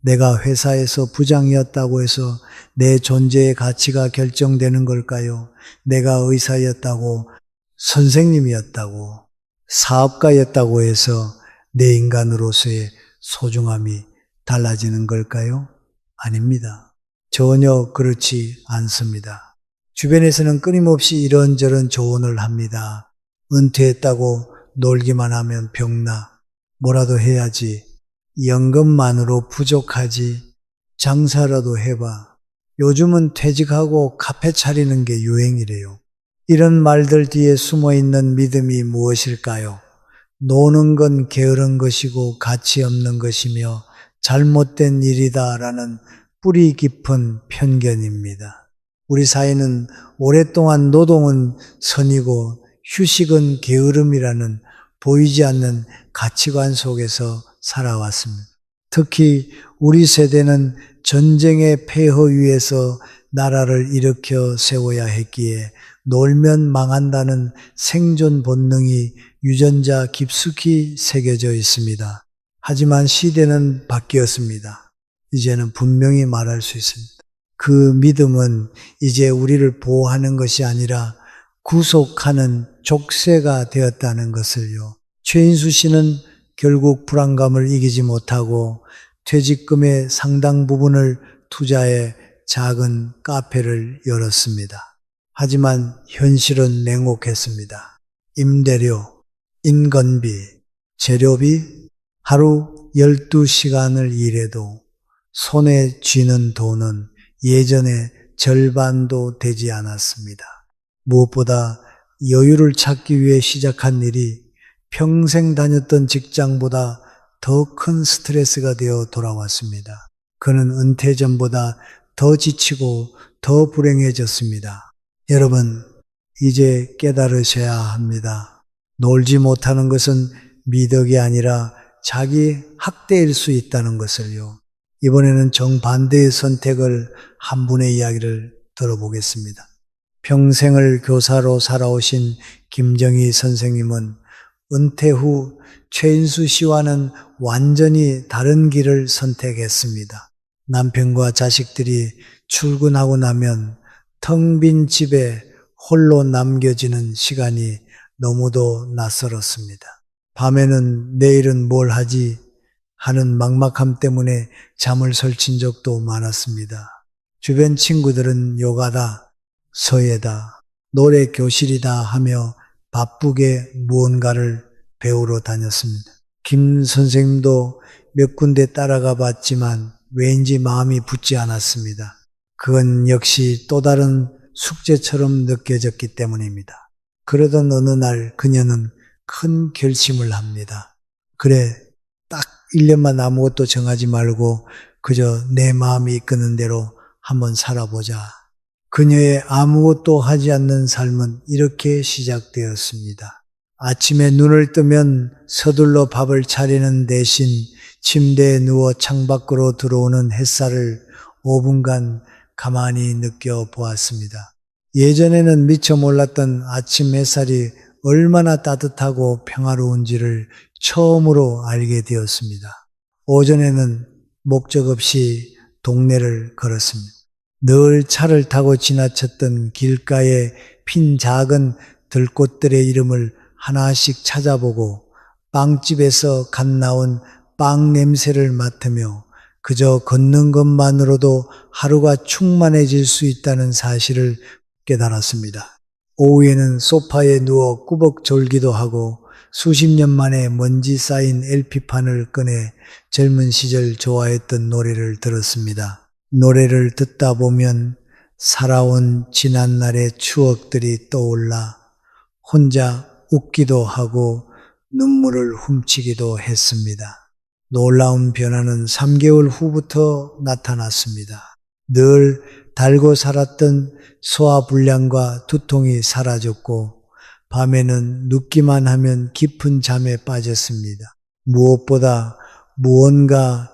내가 회사에서 부장이었다고 해서 내 존재의 가치가 결정되는 걸까요? 내가 의사였다고, 선생님이었다고, 사업가였다고 해서 내 인간으로서의 소중함이 달라지는 걸까요? 아닙니다. 전혀 그렇지 않습니다. 주변에서는 끊임없이 이런저런 조언을 합니다. 은퇴했다고 놀기만 하면 병나. 뭐라도 해야지. 연금만으로 부족하지. 장사라도 해봐. 요즘은 퇴직하고 카페 차리는 게 유행이래요. 이런 말들 뒤에 숨어있는 믿음이 무엇일까요? 노는 건 게으른 것이고 가치 없는 것이며 잘못된 일이다라는 뿌리 깊은 편견입니다. 우리 사회는 오랫동안 노동은 선이고 휴식은 게으름이라는 보이지 않는 가치관 속에서 살아왔습니다. 특히 우리 세대는 전쟁의 폐허 위에서 나라를 일으켜 세워야 했기에 놀면 망한다는 생존 본능이 유전자 깊숙이 새겨져 있습니다. 하지만 시대는 바뀌었습니다. 이제는 분명히 말할 수 있습니다. 그 믿음은 이제 우리를 보호하는 것이 아니라 구속하는 족쇄가 되었다는 것을요. 최인수 씨는 결국 불안감을 이기지 못하고 퇴직금의 상당 부분을 투자해 작은 카페를 열었습니다. 하지만 현실은 냉혹했습니다. 임대료, 인건비, 재료비, 하루 12시간을 일해도 손에 쥐는 돈은 예전의 절반도 되지 않았습니다. 무엇보다 여유를 찾기 위해 시작한 일이 평생 다녔던 직장보다 더 큰 스트레스가 되어 돌아왔습니다. 그는 은퇴 전보다 더 지치고 더 불행해졌습니다. 여러분, 이제 깨달으셔야 합니다. 놀지 못하는 것은 미덕이 아니라 자기 학대일 수 있다는 것을요. 이번에는 정반대의 선택을 한 분의 이야기를 들어보겠습니다. 평생을 교사로 살아오신 김정희 선생님은 은퇴 후 최인수 씨와는 완전히 다른 길을 선택했습니다. 남편과 자식들이 출근하고 나면 텅 빈 집에 홀로 남겨지는 시간이 너무도 낯설었습니다. 밤에는 내일은 뭘 하지 하는 막막함 때문에 잠을 설친 적도 많았습니다. 주변 친구들은 요가다, 서예다, 노래 교실이다 하며 바쁘게 무언가를 배우러 다녔습니다. 김 선생님도 몇 군데 따라가 봤지만 왠지 마음이 붙지 않았습니다. 그건 역시 또 다른 숙제처럼 느껴졌기 때문입니다. 그러던 어느 날 그녀는 큰 결심을 합니다. 그래, 딱 1년만 아무것도 정하지 말고 그저 내 마음이 이끄는 대로 한번 살아보자. 그녀의 아무것도 하지 않는 삶은 이렇게 시작되었습니다. 아침에 눈을 뜨면 서둘러 밥을 차리는 대신 침대에 누워 창밖으로 들어오는 햇살을 5분간 가만히 느껴보았습니다. 예전에는 미처 몰랐던 아침 햇살이 얼마나 따뜻하고 평화로운지를 처음으로 알게 되었습니다. 오전에는 목적 없이 동네를 걸었습니다. 늘 차를 타고 지나쳤던 길가에 핀 작은 들꽃들의 이름을 하나씩 찾아보고 빵집에서 갓 나온 빵 냄새를 맡으며 그저 걷는 것만으로도 하루가 충만해질 수 있다는 사실을 깨달았습니다. 오후에는 소파에 누워 꾸벅 졸기도 하고 수십 년 만에 먼지 쌓인 LP판을 꺼내 젊은 시절 좋아했던 노래를 들었습니다. 노래를 듣다 보면 살아온 지난날의 추억들이 떠올라 혼자 웃기도 하고 눈물을 훔치기도 했습니다. 놀라운 변화는 3개월 후부터 나타났습니다. 늘 달고 살았던 소화불량과 두통이 사라졌고 밤에는 눕기만 하면 깊은 잠에 빠졌습니다. 무엇보다 무언가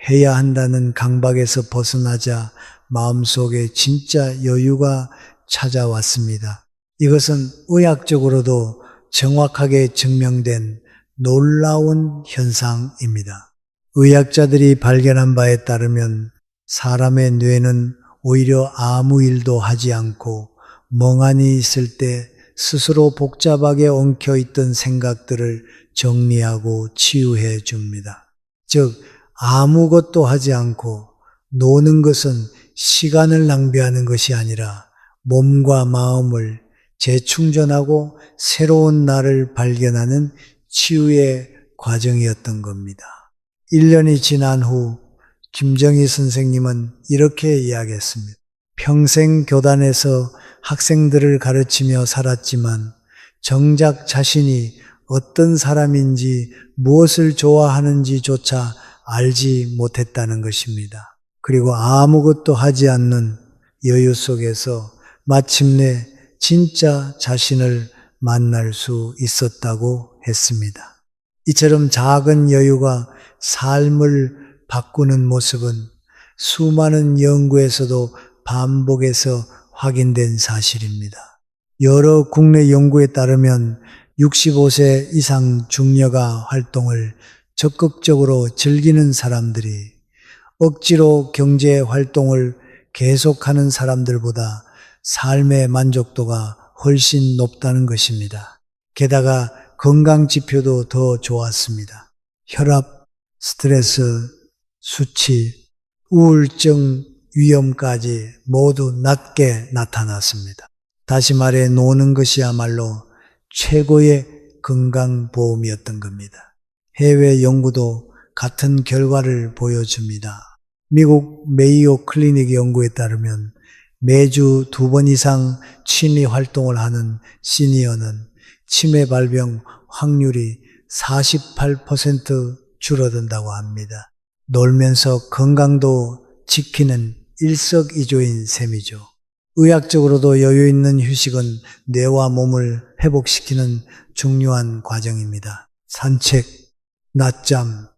해야 한다는 강박에서 벗어나자 마음속에 진짜 여유가 찾아왔습니다. 이것은 의학적으로도 정확하게 증명된 놀라운 현상입니다. 의학자들이 발견한 바에 따르면 사람의 뇌는 오히려 아무 일도 하지 않고 멍하니 있을 때 스스로 복잡하게 엉켜있던 생각들을 정리하고 치유해 줍니다. 즉, 아무것도 하지 않고 노는 것은 시간을 낭비하는 것이 아니라 몸과 마음을 재충전하고 새로운 나를 발견하는 치유의 과정이었던 겁니다. 1년이 지난 후 김정희 선생님은 이렇게 이야기했습니다. 평생 교단에서 학생들을 가르치며 살았지만 정작 자신이 어떤 사람인지 무엇을 좋아하는지조차 알지 못했다는 것입니다. 그리고 아무것도 하지 않는 여유 속에서 마침내 진짜 자신을 만날 수 있었다고 했습니다. 이처럼 작은 여유가 삶을 바꾸는 모습은 수많은 연구에서도 반복해서 확인된 사실입니다. 여러 국내 연구에 따르면 65세 이상 중녀가 활동을 적극적으로 즐기는 사람들이 억지로 경제 활동을 계속하는 사람들보다 삶의 만족도가 훨씬 높다는 것입니다. 게다가 건강 지표도 더 좋았습니다. 혈압, 스트레스, 수치, 우울증 위험까지 모두 낮게 나타났습니다. 다시 말해 노는 것이야말로 최고의 건강보험이었던 겁니다. 해외 연구도 같은 결과를 보여줍니다. 미국 메이오 클리닉 연구에 따르면 매주 2번 이상 취미 활동을 하는 시니어는 치매 발병 확률이 48% 줄어든다고 합니다. 놀면서 건강도 지키는 일석이조인 셈이죠. 의학적으로도 여유 있는 휴식은 뇌와 몸을 회복시키는 중요한 과정입니다. 산책, 낮잠,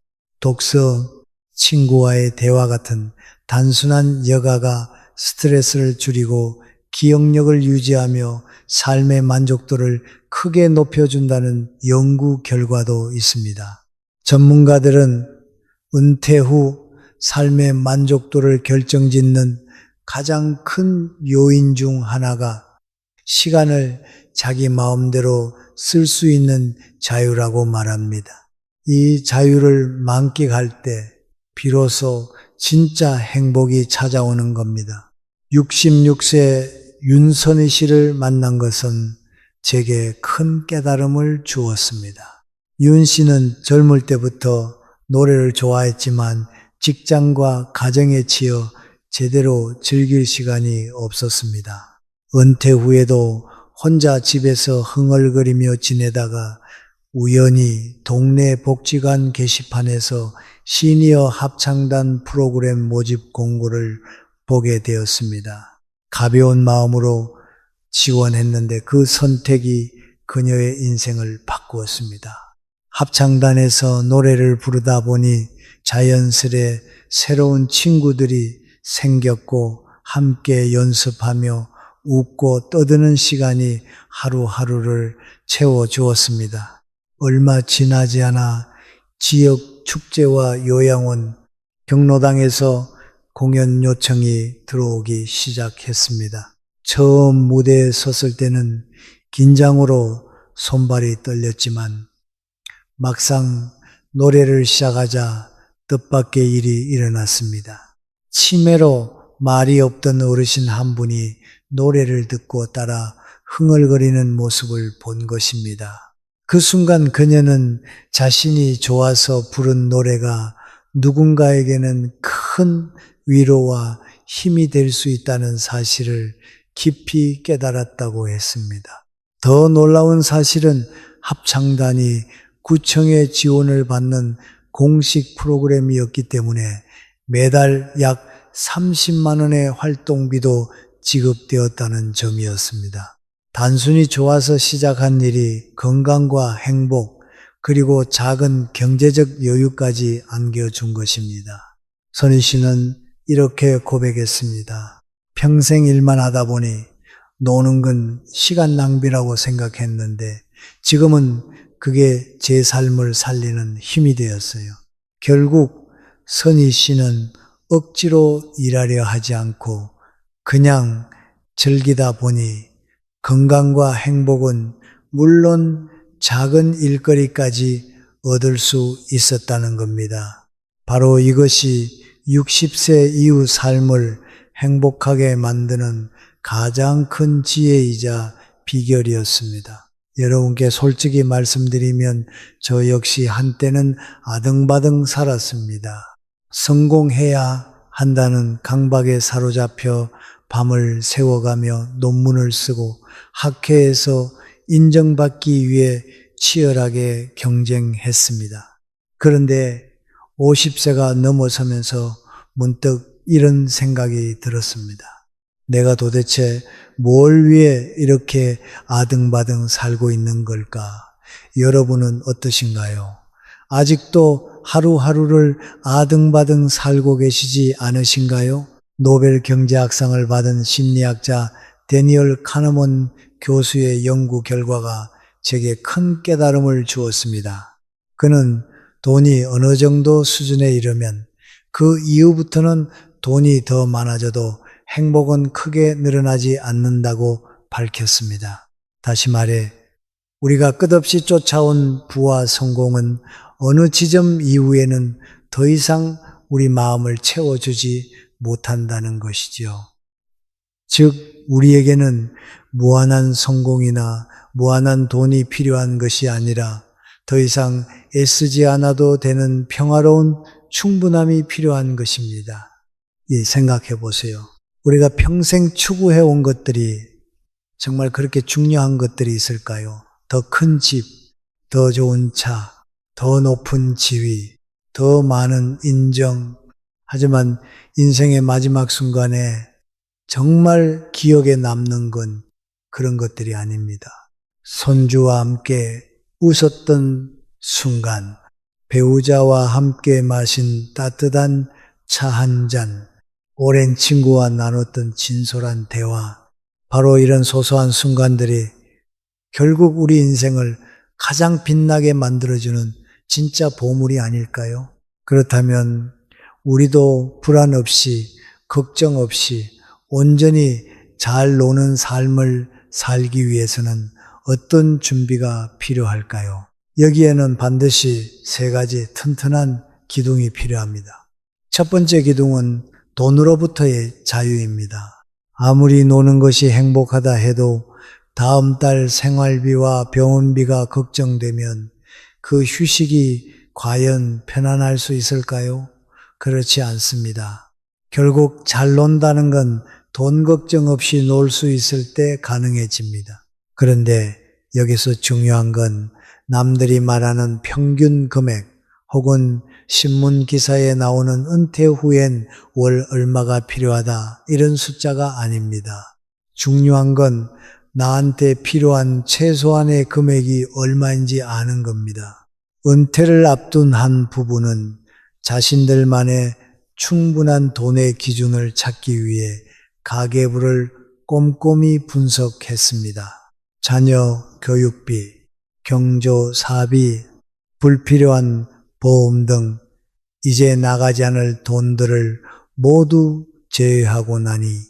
독서, 친구와의 대화 같은 단순한 여가가 스트레스를 줄이고 기억력을 유지하며 삶의 만족도를 크게 높여준다는 연구 결과도 있습니다. 전문가들은 은퇴 후 삶의 만족도를 결정짓는 가장 큰 요인 중 하나가 시간을 자기 마음대로 쓸 수 있는 자유라고 말합니다. 이 자유를 만끽할 때 비로소 진짜 행복이 찾아오는 겁니다. 66세 윤선희 씨를 만난 것은 제게 큰 깨달음을 주었습니다. 윤 씨는 젊을 때부터 노래를 좋아했지만 직장과 가정에 치여 제대로 즐길 시간이 없었습니다. 은퇴 후에도 혼자 집에서 흥얼거리며 지내다가 우연히 동네 복지관 게시판에서 시니어 합창단 프로그램 모집 공고를 보게 되었습니다. 가벼운 마음으로 지원했는데 그 선택이 그녀의 인생을 바꾸었습니다. 합창단에서 노래를 부르다 보니 자연스레 새로운 친구들이 생겼고 함께 연습하며 웃고 떠드는 시간이 하루하루를 채워주었습니다. 얼마 지나지 않아 지역 축제와 요양원, 경로당에서 공연 요청이 들어오기 시작했습니다. 처음 무대에 섰을 때는 긴장으로 손발이 떨렸지만 막상 노래를 시작하자 뜻밖의 일이 일어났습니다. 치매로 말이 없던 어르신 한 분이 노래를 듣고 따라 흥얼거리는 모습을 본 것입니다. 그 순간 그녀는 자신이 좋아서 부른 노래가 누군가에게는 큰 위로와 힘이 될 수 있다는 사실을 깊이 깨달았다고 했습니다. 더 놀라운 사실은 합창단이 구청의 지원을 받는 공식 프로그램이었기 때문에 매달 약 30만 원의 활동비도 지급되었다는 점이었습니다. 단순히 좋아서 시작한 일이 건강과 행복 그리고 작은 경제적 여유까지 안겨준 것입니다. 선희 씨는 이렇게 고백했습니다. 평생 일만 하다 보니 노는 건 시간 낭비라고 생각했는데 지금은 그게 제 삶을 살리는 힘이 되었어요. 결국 선희 씨는 억지로 일하려 하지 않고 그냥 즐기다 보니 건강과 행복은 물론 작은 일거리까지 얻을 수 있었다는 겁니다. 바로 이것이 60세 이후 삶을 행복하게 만드는 가장 큰 지혜이자 비결이었습니다. 여러분께 솔직히 말씀드리면 저 역시 한때는 아등바등 살았습니다. 성공해야 한다는 강박에 사로잡혀 밤을 새워가며 논문을 쓰고 학회에서 인정받기 위해 치열하게 경쟁했습니다. 그런데 50세가 넘어서면서 문득 이런 생각이 들었습니다. 내가 도대체 뭘 위해 이렇게 아등바등 살고 있는 걸까? 여러분은 어떠신가요? 아직도 하루하루를 아등바등 살고 계시지 않으신가요? 노벨 경제학상을 받은 심리학자 데니얼 카너먼 교수의 연구 결과가 제게 큰 깨달음을 주었습니다. 그는 돈이 어느 정도 수준에 이르면 그 이후부터는 돈이 더 많아져도 행복은 크게 늘어나지 않는다고 밝혔습니다. 다시 말해 우리가 끝없이 쫓아온 부와 성공은 어느 지점 이후에는 더 이상 우리 마음을 채워주지 못한다는 것이죠. 즉 우리에게는 무한한 성공이나 무한한 돈이 필요한 것이 아니라 더 이상 애쓰지 않아도 되는 평화로운 충분함이 필요한 것입니다. 생각해 보세요. 우리가 평생 추구해온 것들이 정말 그렇게 중요한 것들이 있을까요? 더 큰 집, 더 좋은 차, 더 높은 지위, 더 많은 인정. 하지만 인생의 마지막 순간에 정말 기억에 남는 건 그런 것들이 아닙니다. 손주와 함께 웃었던 순간, 배우자와 함께 마신 따뜻한 차 한 잔, 오랜 친구와 나눴던 진솔한 대화, 바로 이런 소소한 순간들이 결국 우리 인생을 가장 빛나게 만들어주는 진짜 보물이 아닐까요? 그렇다면 우리도 불안 없이, 걱정 없이 온전히 잘 노는 삶을 살기 위해서는 어떤 준비가 필요할까요? 여기에는 반드시 세 가지 튼튼한 기둥이 필요합니다. 첫 번째 기둥은 돈으로부터의 자유입니다. 아무리 노는 것이 행복하다 해도 다음 달 생활비와 병원비가 걱정되면 그 휴식이 과연 편안할 수 있을까요? 그렇지 않습니다. 결국 잘 논다는 건 돈 걱정 없이 놀 수 있을 때 가능해집니다. 그런데 여기서 중요한 건 남들이 말하는 평균 금액 혹은 신문 기사에 나오는 은퇴 후엔 월 얼마가 필요하다 이런 숫자가 아닙니다. 중요한 건 나한테 필요한 최소한의 금액이 얼마인지 아는 겁니다. 은퇴를 앞둔 한 부부는 자신들만의 충분한 돈의 기준을 찾기 위해 가계부를 꼼꼼히 분석했습니다. 자녀 교육비, 경조 사비, 불필요한 보험 등 이제 나가지 않을 돈들을 모두 제외하고 나니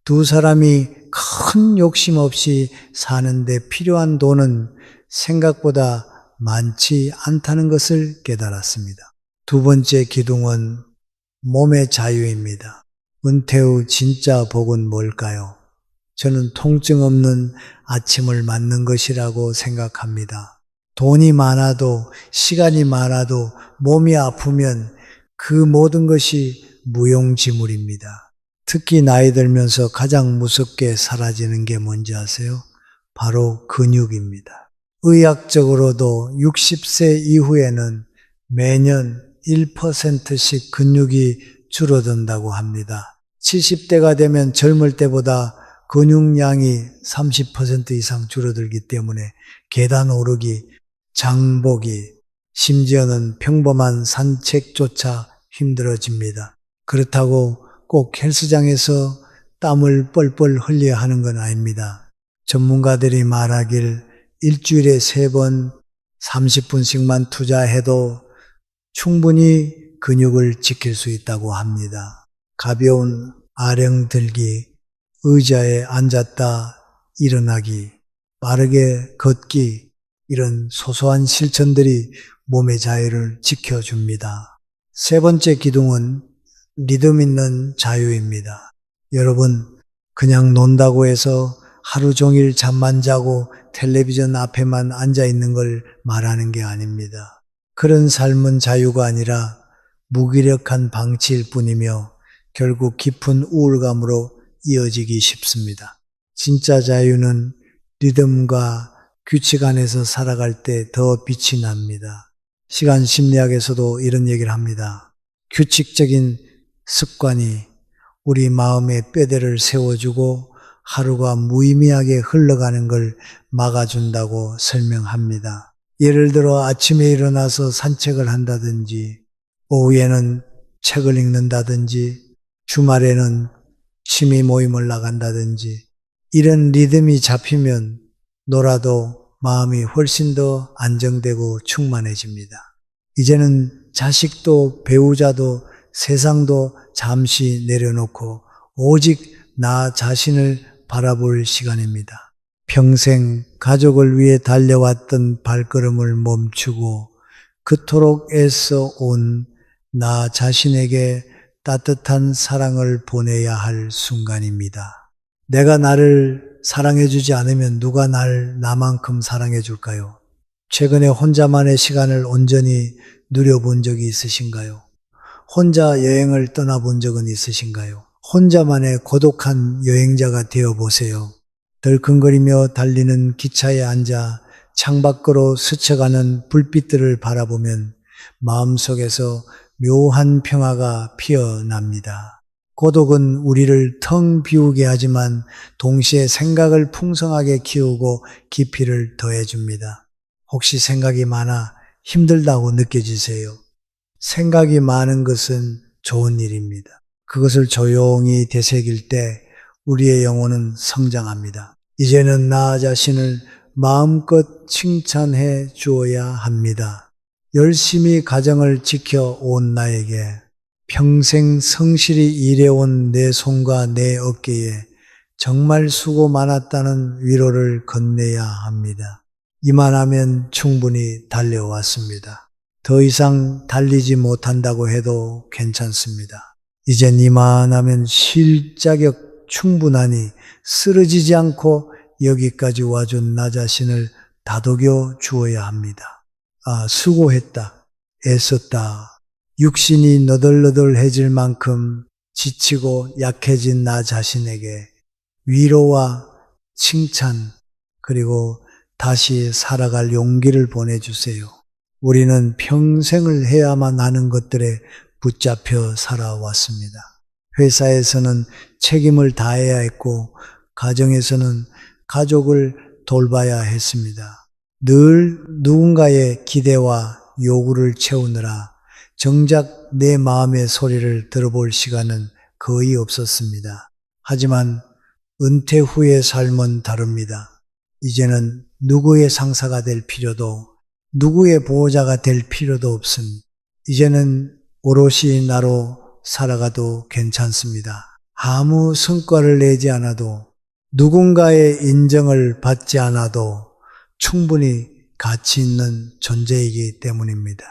두 사람이 큰 욕심 없이 사는데 필요한 돈은 생각보다 많지 않다는 것을 깨달았습니다. 두 번째 기둥은 몸의 자유입니다. 은퇴 후 진짜 복은 뭘까요? 저는 통증 없는 아침을 맞는 것이라고 생각합니다. 돈이 많아도 시간이 많아도 몸이 아프면 그 모든 것이 무용지물입니다. 특히 나이 들면서 가장 무섭게 사라지는 게 뭔지 아세요? 바로 근육입니다. 의학적으로도 60세 이후에는 매년 1%씩 근육이 줄어든다고 합니다. 70대가 되면 젊을 때보다 근육량이 30% 이상 줄어들기 때문에 계단 오르기, 장보기, 심지어는 평범한 산책조차 힘들어집니다. 그렇다고 꼭 헬스장에서 땀을 뻘뻘 흘려야 하는 건 아닙니다. 전문가들이 말하길 일주일에 3번 30분씩만 투자해도 충분히 근육을 지킬 수 있다고 합니다. 가벼운 아령 들기, 의자에 앉았다 일어나기, 빠르게 걷기, 이런 소소한 실천들이 몸의 자유를 지켜줍니다. 세 번째 기둥은 리듬 있는 자유입니다. 여러분, 그냥 논다고 해서 하루 종일 잠만 자고 텔레비전 앞에만 앉아 있는 걸 말하는 게 아닙니다. 그런 삶은 자유가 아니라 무기력한 방치일 뿐이며 결국 깊은 우울감으로 이어지기 쉽습니다. 진짜 자유는 리듬과 규칙 안에서 살아갈 때 더 빛이 납니다. 시간 심리학에서도 이런 얘기를 합니다. 규칙적인 습관이 우리 마음의 뼈대를 세워주고 하루가 무의미하게 흘러가는 걸 막아준다고 설명합니다. 예를 들어 아침에 일어나서 산책을 한다든지, 오후에는 책을 읽는다든지, 주말에는 취미 모임을 나간다든지, 이런 리듬이 잡히면 놀아도 마음이 훨씬 더 안정되고 충만해집니다. 이제는 자식도 배우자도 세상도 잠시 내려놓고 오직 나 자신을 바라볼 시간입니다. 평생 가족을 위해 달려왔던 발걸음을 멈추고 그토록 애써 온 나 자신에게 따뜻한 사랑을 보내야 할 순간입니다. 내가 나를 사랑해주지 않으면 누가 날 나만큼 사랑해줄까요? 최근에 혼자만의 시간을 온전히 누려본 적이 있으신가요? 혼자 여행을 떠나본 적은 있으신가요? 혼자만의 고독한 여행자가 되어보세요. 덜컹거리며 달리는 기차에 앉아 창밖으로 스쳐가는 불빛들을 바라보면 마음속에서 묘한 평화가 피어납니다. 고독은 우리를 텅 비우게 하지만 동시에 생각을 풍성하게 키우고 깊이를 더해줍니다. 혹시 생각이 많아 힘들다고 느껴지세요? 생각이 많은 것은 좋은 일입니다. 그것을 조용히 되새길 때 우리의 영혼은 성장합니다. 이제는 나 자신을 마음껏 칭찬해 주어야 합니다. 열심히 가정을 지켜온 나에게, 평생 성실히 일해온 내 손과 내 어깨에 정말 수고 많았다는 위로를 건네야 합니다. 이만하면 충분히 달려왔습니다. 더 이상 달리지 못한다고 해도 괜찮습니다. 이젠 이만하면 쉴 자격 충분하니 쓰러지지 않고 여기까지 와준 나 자신을 다독여 주어야 합니다. 수고했다, 애썼다. 육신이 너덜너덜해질 만큼 지치고 약해진 나 자신에게 위로와 칭찬, 그리고 다시 살아갈 용기를 보내주세요. 우리는 평생을 해야만 하는 것들에 붙잡혀 살아왔습니다. 회사에서는 책임을 다해야 했고, 가정에서는 가족을 돌봐야 했습니다. 늘 누군가의 기대와 요구를 채우느라 정작 내 마음의 소리를 들어볼 시간은 거의 없었습니다. 하지만 은퇴 후의 삶은 다릅니다. 이제는 누구의 상사가 될 필요도, 누구의 보호자가 될 필요도 없습니다. 이제는 오롯이 나로 살아가도 괜찮습니다. 아무 성과를 내지 않아도, 누군가의 인정을 받지 않아도 충분히 가치 있는 존재이기 때문입니다.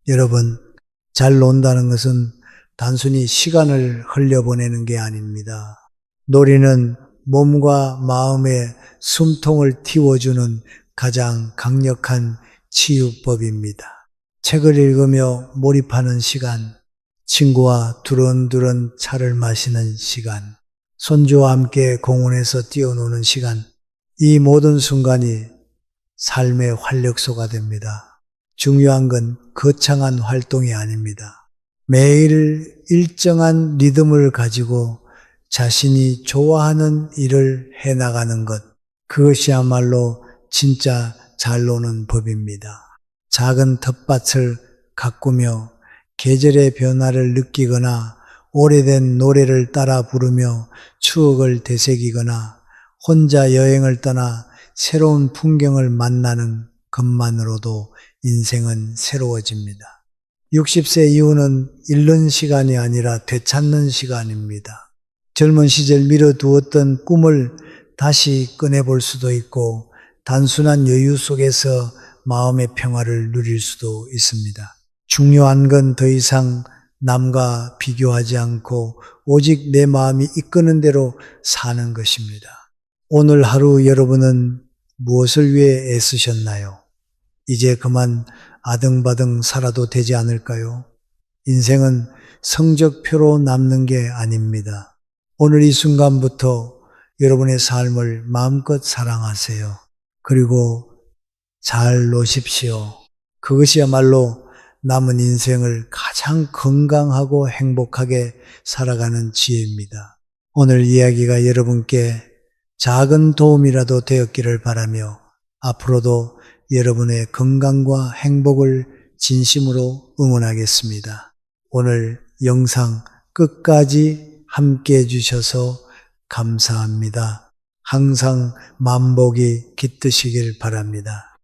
여러분, 잘 논다는 것은 단순히 시간을 흘려보내는 게 아닙니다. 놀이는 몸과 마음의 숨통을 틔워주는 가장 강력한 치유법입니다. 책을 읽으며 몰입하는 시간, 친구와 두런두런 차를 마시는 시간, 손주와 함께 공원에서 뛰어노는 시간, 이 모든 순간이 삶의 활력소가 됩니다. 중요한 건 거창한 활동이 아닙니다. 매일 일정한 리듬을 가지고 자신이 좋아하는 일을 해나가는 것, 그것이야말로 진짜 잘 노는 법입니다. 작은 텃밭을 가꾸며 계절의 변화를 느끼거나 오래된 노래를 따라 부르며 추억을 되새기거나 혼자 여행을 떠나 새로운 풍경을 만나는 것만으로도 인생은 새로워집니다. 60세 이후는 잃는 시간이 아니라 되찾는 시간입니다. 젊은 시절 미뤄두었던 꿈을 다시 꺼내볼 수도 있고 단순한 여유 속에서 마음의 평화를 누릴 수도 있습니다. 중요한 건 더 이상 남과 비교하지 않고 오직 내 마음이 이끄는 대로 사는 것입니다. 오늘 하루 여러분은 무엇을 위해 애쓰셨나요? 이제 그만 아등바등 살아도 되지 않을까요? 인생은 성적표로 남는 게 아닙니다. 오늘 이 순간부터 여러분의 삶을 마음껏 사랑하세요. 그리고 잘 노십시오. 그것이야말로 남은 인생을 가장 건강하고 행복하게 살아가는 지혜입니다. 오늘 이야기가 여러분께 작은 도움이라도 되었기를 바라며 앞으로도 여러분의 건강과 행복을 진심으로 응원하겠습니다. 오늘 영상 끝까지 함께 해주셔서 감사합니다. 항상 만복이 깃드시길 바랍니다.